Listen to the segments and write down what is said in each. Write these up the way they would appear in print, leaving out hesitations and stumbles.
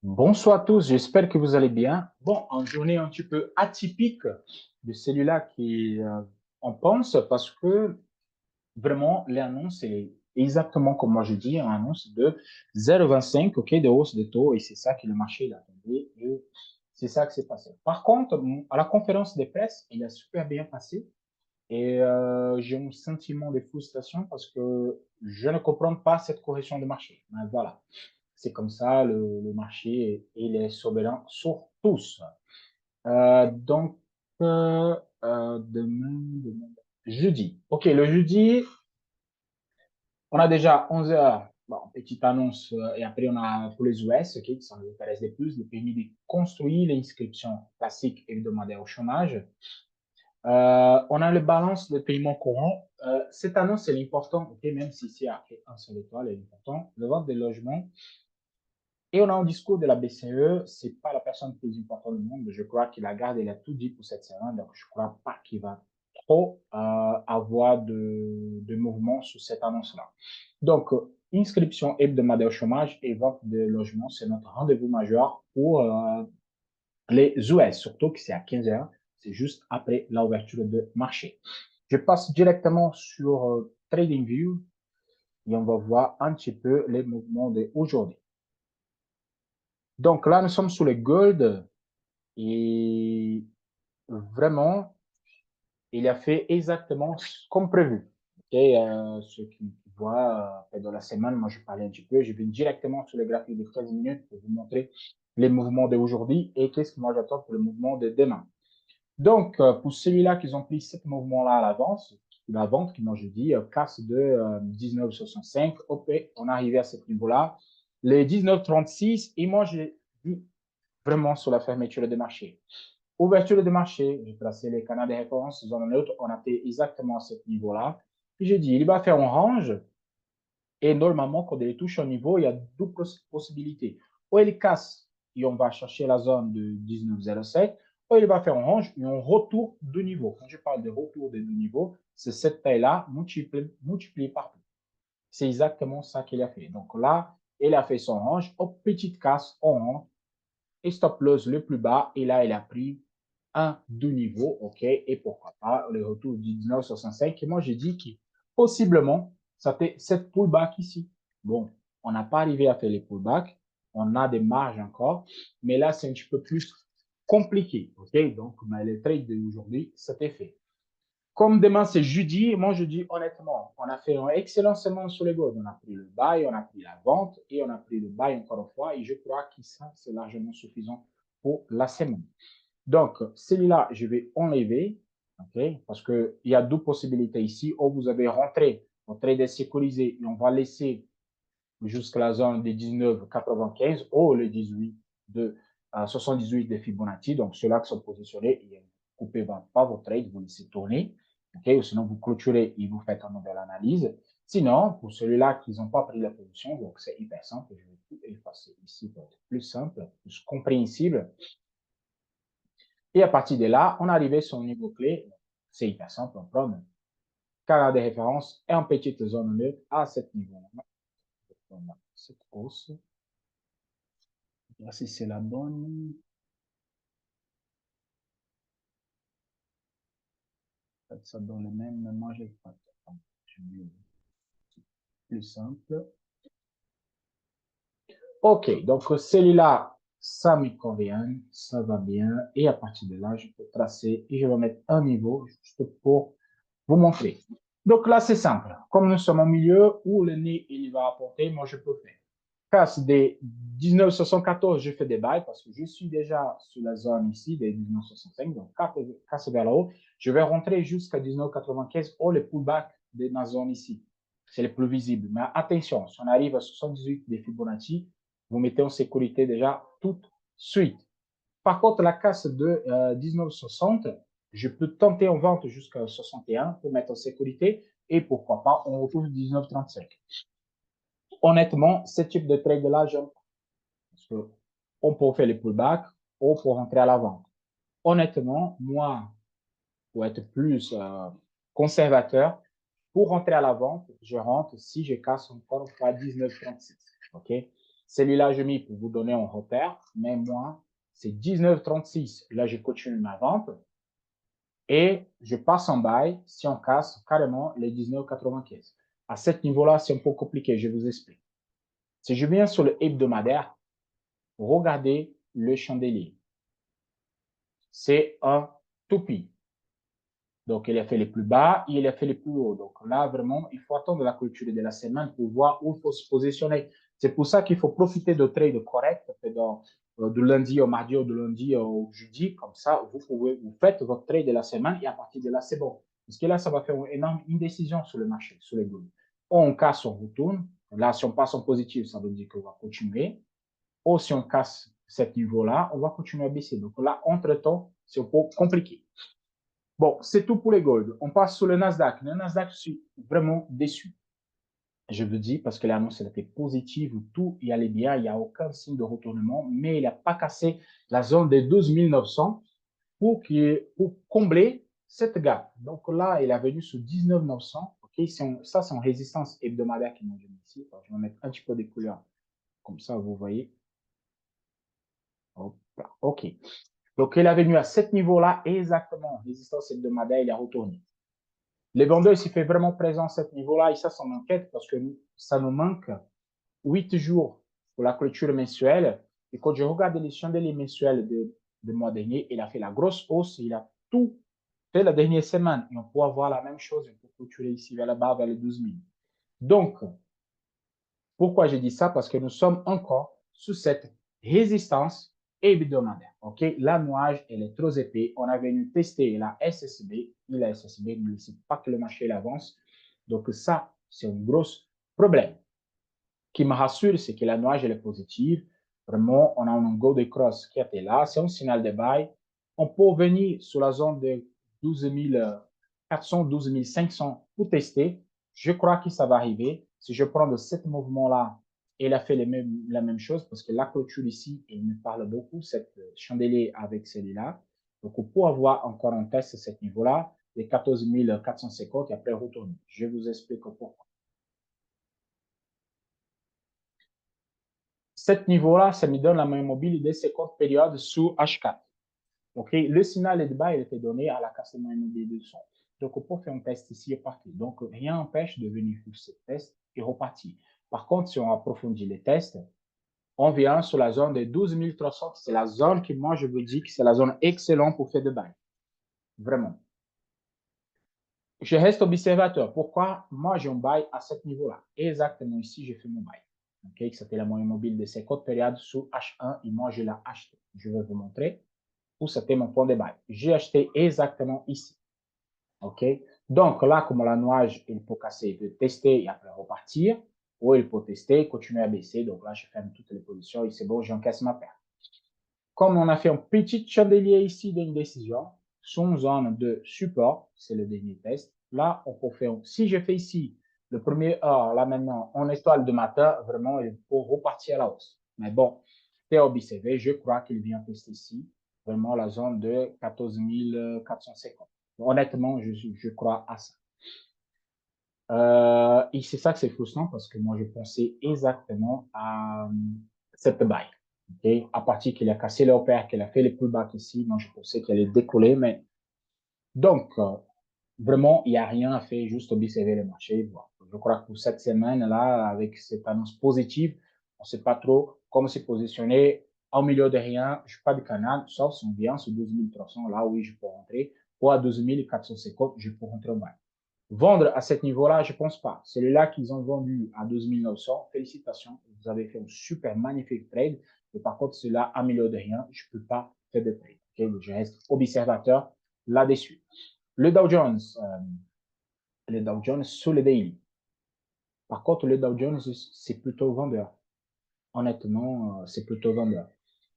Bonsoir à tous, j'espère que vous allez bien. Bon, en journée un petit peu atypique de celui-là qui on pense parce que vraiment l'annonce est exactement comme moi je dis, une annonce de 0,25 ok, de hausse des taux et c'est ça que le marché il attendait et c'est ça qui s'est passé. Par contre, à la conférence de presse, il a super bien passé et j'ai un sentiment de frustration parce que je ne comprends pas cette correction de marché. Mais voilà. C'est comme ça, le marché, il est souverain sur tous. Donc, demain, jeudi. OK, le jeudi, on a déjà 11 heures. Bon, petite annonce. Et après, on a pour les US, OK, qui sont les intéresse les plus, le permis de construire l'inscription classique hebdomadaire au chômage. On a le balance de paiement courant. Cette annonce, c'est l'important, OK, même si c'est après un seul étoile, c'est important. Le vente des logements. Et on a un discours de la BCE, c'est pas la personne la plus importante du monde. Je crois qu'il a gardé, il a tout dit pour cette semaine, donc je crois pas qu'il va trop avoir de mouvement sur cette annonce-là. Donc, inscription hebdomadaire au chômage et vente de logement, c'est notre rendez-vous majeur pour les US, surtout que c'est à 15 heures, c'est juste après l'ouverture de marché. Je passe directement sur TradingView et on va voir un petit peu les mouvements d'aujourd'hui. Donc là, nous sommes sur le gold et vraiment, il a fait exactement comme prévu. Et ceux qui voient dans la semaine, moi je parlais un petit peu, je vais directement sur le graphique de 15 minutes pour vous montrer les mouvements d'aujourd'hui et qu'est-ce que moi j'attends pour le mouvement de demain. Donc, pour celui-là qu'ils ont pris ce mouvement-là à l'avance, la vente, qui moi je dis, casse de 19,65, hop, on est arrivé à ce niveau-là, les 19,36, et moi j'ai dit vraiment sur la fermeture des marchés. Ouverture de marché, j'ai placé les canaux de référence zone neutre, on a fait exactement à ce niveau-là. Puis j'ai dit, il va faire un range, et normalement, quand il touche un niveau, il y a deux possibilités. Ou il casse, et on va chercher la zone de 19,07, ou il va faire un range, et un retour de niveau. Quand je parle de retour de niveau, c'est cette taille-là multipliée par deux. C'est exactement ça qu'il a fait. Donc là, il a fait son range, hop, petite casse, on rentre, et stop loss le plus bas. Et là, il a pris un deux niveaux, OK, et pourquoi pas le retour du 19,65. Et moi, j'ai dit que possiblement, ça fait cette pullback ici. Bon, on n'a pas arrivé à faire les pullbacks, on a des marges encore, mais là, c'est un petit peu plus compliqué, OK. Donc, les trades d'aujourd'hui, c'était fait. Comme demain, c'est jeudi, moi, je dis honnêtement, on a fait un excellent semaine sur les gold. On a pris le buy, on a pris la vente et on a pris le buy encore une fois. Et je crois que ça, c'est largement suffisant pour la semaine. Donc, celui-là, je vais enlever, OK, parce qu'il y a deux possibilités ici. Ou vous avez rentré, votre trade est sécurisé et on va laisser jusqu'à la zone des 19,95 ou le 18 de 78 de Fibonacci. Donc, ceux-là qui sont positionnés, vous ne coupez pas votre trade, vous laissez tourner. Okay? Ou sinon, vous clôturez et vous faites une nouvelle analyse. Sinon, pour ceux-là qui n'ont pas pris la position, donc c'est hyper simple. Je vais tout effacer ici pour être plus simple, plus compréhensible. Et à partir de là, on est arrivé sur un niveau clé. C'est hyper simple, on prend canal de référence et une petite zone neutre à ce niveau-là. Cette hausse. Si c'est la bonne. Ça donne le même, mais moi, j'ai pas. Plus simple. OK, donc celui-là, ça me convient, ça va bien. Et à partir de là, je peux tracer et je vais mettre un niveau juste pour vous montrer. Donc là, c'est simple. Comme nous sommes au milieu où le nez, il va apporter, moi, je peux faire. Casse des 1974, je fais des bails parce que je suis déjà sur la zone ici des 1965. Donc, casse vers là-haut. Je vais rentrer jusqu'à 1995 ou le pullback de ma zone ici. C'est le plus visible. Mais attention, si on arrive à 78 des Fibonacci, vous mettez en sécurité déjà tout de suite. Par contre, la casse de 1960, je peux tenter en vente jusqu'à 61 pour mettre en sécurité et pourquoi pas, on retrouve 1935. Honnêtement, ce type de trade-là, j'aime pas. Parce que on peut faire les pullbacks ou pour rentrer à la vente. Honnêtement, moi, pour être plus conservateur, pour rentrer à la vente, je rentre si je casse encore à 19,36. OK? Celui-là, je mis pour vous donner un repère, mais moi, c'est 19,36. Là, je continue ma vente et je passe en bail si on casse carrément les 19,95. À ce niveau-là, c'est un peu compliqué, je vous explique. Si je viens sur le hebdomadaire, regardez le chandelier. C'est un toupie. Donc, il a fait les plus bas et il a fait les plus hauts. Donc là, vraiment, il faut attendre la clôture de la semaine pour voir où il faut se positionner. C'est pour ça qu'il faut profiter de trades corrects, du lundi au mardi ou du lundi au jeudi. Comme ça, vous faites votre trade de la semaine et à partir de là, c'est bon. Parce que là, ça va faire une énorme indécision sur le marché, sur les goals. On casse, on retourne. Là, si on passe en positif, ça veut dire qu'on va continuer. Ou si on casse ce niveau-là, on va continuer à baisser. Donc là, entre-temps, c'est un peu compliqué. Bon, c'est tout pour les gold. On passe sur le Nasdaq. Le Nasdaq, je suis vraiment déçu. Je vous dis, parce que l'annonce était positive, tout y allait bien, il n'y a aucun signe de retournement, mais il n'a pas cassé la zone des 12 900 pour combler cette gap. Donc là, il est venu sur 19 900. Okay, ça, c'est en résistance hebdomadaire qui m'ont donné ici. Je vais mettre un petit peu de couleur. Comme ça, vous voyez. Hop là. OK. Donc, il est venu à ce niveau-là, exactement. Résistance hebdomadaire, il est retourné. Les vendeurs ici fait vraiment présent à ce niveau-là et ça m'inquiète parce que ça nous manque 8 jours pour la clôture mensuelle. Et quand je regarde les chandeliers mensuels de mois dernier, il a fait la grosse hausse, il a tout fait la dernière semaine. Et on peut avoir la même chose, on peut clôturer ici vers là-bas, vers les 12 000. Donc, pourquoi je dis ça? Parce que nous sommes encore sous cette résistance hebdomadaire. OK? La nuage, elle est trop épais. On a venu tester la SSB. Et la SSB ne laisse pas que le marché avance. Donc, ça, c'est un gros problème. Ce qui me rassure, c'est que la nuage, elle est positive. Vraiment, on a un gold cross qui était là. C'est un signal de buy. On peut venir sur la zone de 12 400, 12 500 pour tester. Je crois que ça va arriver. Si je prends de ce mouvement-là, il a fait la même chose parce que la clôture ici, il me parle beaucoup, cette chandelier avec celui-là. Donc, pour avoir encore un test à ce niveau-là, les 14 450 et après retourner. Je vous explique pourquoi. Cet niveau-là, ça me donne la moyenne mobile de 50 périodes sous H4. Okay? Le signal de bas, il était donné à la casse de moyenne mobile de son. Donc, on peut faire un test ici et partir. Donc, rien n'empêche de venir faire ce test et repartir. Par contre, si on approfondit les tests, on vient sur la zone des 12 300. C'est la zone que moi, je vous dis que c'est la zone excellente pour faire de buy. Vraiment. Je reste observateur. Pourquoi? Moi, j'ai un buy à ce niveau-là. Exactement ici, j'ai fait mon buy. Okay? C'était la moyenne mobile de 50 périodes sous H1 et moi, je l'ai acheté. Je vais vous montrer où c'était mon point de buy. J'ai acheté exactement ici. OK? Donc là, comme la nuage, il peut casser, il peut tester et après repartir. Ou il peut tester, continuer à baisser. Donc là, je ferme toutes les positions et c'est bon, j'encaisse ma perte. Comme on a fait un petit chandelier ici d'une décision, son zone de support, c'est le dernier test. Là, on peut faire, si je fais ici le premier heure, là maintenant, en étoile de matin, vraiment, il faut repartir à la hausse. Mais bon, c'est observé, je crois qu'il vient tester ici, vraiment la zone de 14 450. Honnêtement, je crois à ça. Et c'est ça que c'est frustrant parce que moi, je pensais exactement à cette baille. Okay? À partir qu'il a cassé l'opère, qu'il a fait les plus bas ici, moi, je pensais qu'elle allait décoller. Mais donc, vraiment, il n'y a rien à faire, juste observer le marché. Bon, je crois que pour cette semaine-là, avec cette annonce positive, on ne sait pas trop comment se positionner. Au milieu de rien, je n'ai pas de canal, sauf si on vient sur 12 300, là, oui, je peux rentrer. Ou à 12 450, je peux rentrer en bas. Vendre à ce niveau-là, je ne pense pas. Celui-là qu'ils ont vendu à 12 900, félicitations. Vous avez fait un super magnifique trade. Mais par contre, celui-là, à milieu de rien, je ne peux pas faire de trade. Okay? Je reste observateur là-dessus. Le Dow Jones sur le daily. Par contre, le Dow Jones, c'est plutôt vendeur. Honnêtement, c'est plutôt vendeur.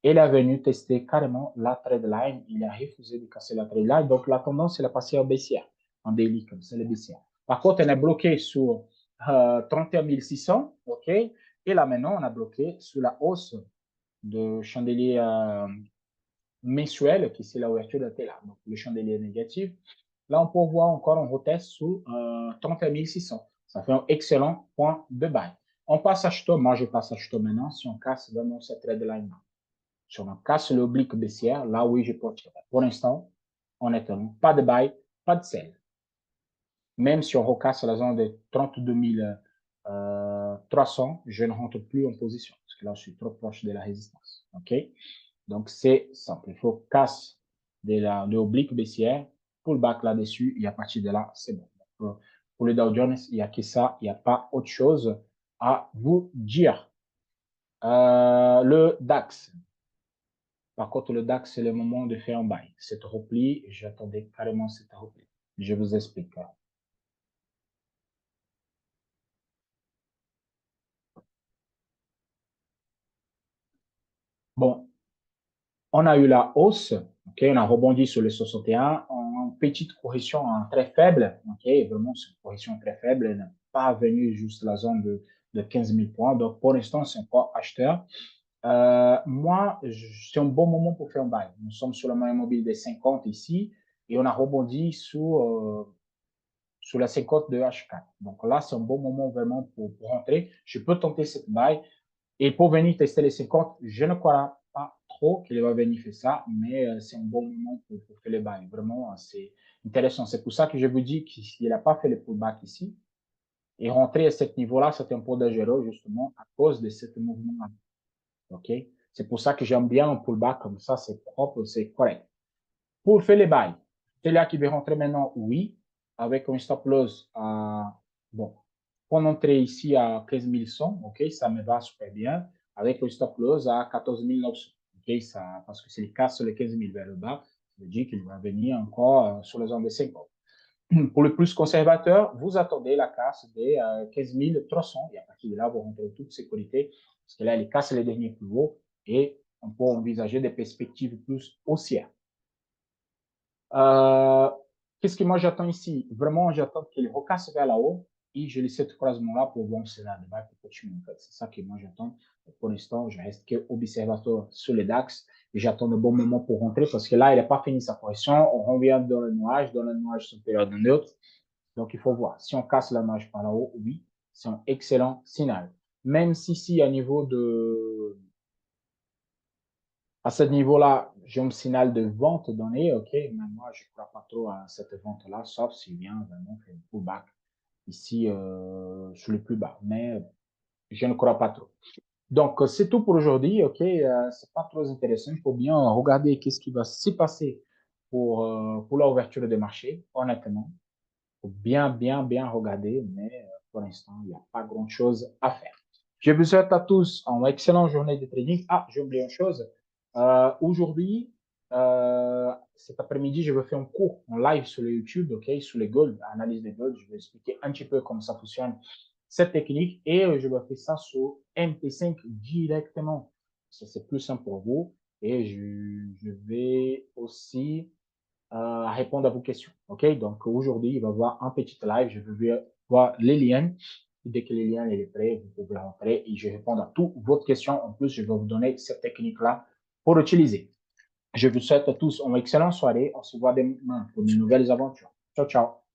Il est venu tester carrément la trade line. Il a refusé de casser la trade line. Donc, la tendance, elle a passé en baissière, en daily, comme c'est le baissière. Par contre, elle est bloquée sur 31 600. OK? Et là, maintenant, on a bloqué sur la hausse de chandelier mensuel, qui c'est la ouverture de là. Donc, le chandelier négatif. Là, on peut voir encore un retest sous 31 600. Ça fait un excellent point de buy. On passe acheteur. Moi, je passe acheteur maintenant. Si on casse vraiment cette trade line, si on casse l'oblique baissière, là, oui, je peux tirer. Pour l'instant, honnêtement, pas de buy, pas de sell. Même si on recasse la zone de 32 300, je ne rentre plus en position parce que là, je suis trop proche de la résistance. OK? Donc, c'est simple. Il faut casse de l'oblique baissière, pullback là-dessus, et à partir de là, c'est bon. Pour le Dow Jones, il n'y a que ça, il n'y a pas autre chose à vous dire. Le DAX. Par contre, le DAX, c'est le moment de faire un buy. Cette repli, j'attendais carrément cette repli. Je vous explique. Bon, on a eu la hausse, okay, on a rebondi sur les 61 en petite correction très faible, okay, vraiment c'est une correction très faible, elle n'est pas venue juste la zone de 15 000 points, donc pour l'instant c'est encore acheteur. Moi, c'est un bon moment pour faire un buy. Nous sommes sur la moyenne mobile des 50 ici et on a rebondi sur la 50 de H4. Donc là, c'est un bon moment vraiment pour rentrer. Je peux tenter cette buy. Et pour venir tester les 50, je ne crois pas trop qu'il va venir faire ça, mais c'est un bon moment pour faire les bails. Vraiment, c'est intéressant. C'est pour ça que je vous dis qu'il n'a pas fait le pullback ici. Et rentrer à ce niveau-là, c'est un peu dangereux, justement, à cause de ce mouvement-là. OK? C'est pour ça que j'aime bien un pullback comme ça, c'est propre, c'est correct. Pour faire les bails, celui-là qui veut rentrer maintenant, oui, avec un stop loss à, bon, pour entrer ici à 15 100, ok, ça me va super bien, avec un stop loss à 14 900, ok, ça, parce que c'est le cas sur les 15 000 vers le bas, ça veut dire qu'il va venir encore sur les zones de 50. Pour le plus conservateur, vous attendez la casse des 15 300 et à partir de là, vous rentrez en toute sécurité parce que là, il casse les derniers plus hauts et on peut envisager des perspectives plus haussières. Qu'est-ce que moi j'attends ici? Vraiment, j'attends qu'il recasse vers là-haut et je laisse ce croisement-là pour voir si là, débat pour continuer. En fait. C'est ça que moi j'attends. Pour l'instant, je reste qu'observateur sur le DAX et j'attends le bon moment pour rentrer parce que là, il n'a pas fini sa correction. On revient dans le nuage supérieur de neutre. Donc, il faut voir. Si on casse la nuage par là-haut, oui, c'est un excellent signal. Même si ici, à niveau de, à ce niveau-là, j'ai un signal de vente donné, ok, mais moi, je ne crois pas trop à cette vente-là, sauf s'il vient vraiment faire un pullback ici sur le plus bas, mais je ne crois pas trop. Donc, c'est tout pour aujourd'hui, ok, c'est pas trop intéressant, il faut bien regarder qu'est-ce qui va se passer pour l'ouverture des marchés, honnêtement. Il faut bien regarder, mais pour l'instant, il n'y a pas grand-chose à faire. Je vous souhaite à tous une excellente journée de trading. Ah, j'ai oublié une chose. Aujourd'hui, cet après-midi, je vais faire un cours en live sur le YouTube, OK, sur les gold, analyse des gold. Je vais expliquer un petit peu comment ça fonctionne, cette technique, et je vais faire ça sur MP5 directement. Ça, c'est plus simple pour vous. Et je vais aussi répondre à vos questions. OK? Donc, aujourd'hui, il va y avoir un petit live. Je vais voir les liens. Dès que les liens est prêt, vous pouvez rentrer et je réponds à toutes vos questions. En plus, je vais vous donner cette technique-là pour utiliser. Je vous souhaite à tous une excellente soirée. On se voit demain pour de nouvelles aventures. Ciao, ciao.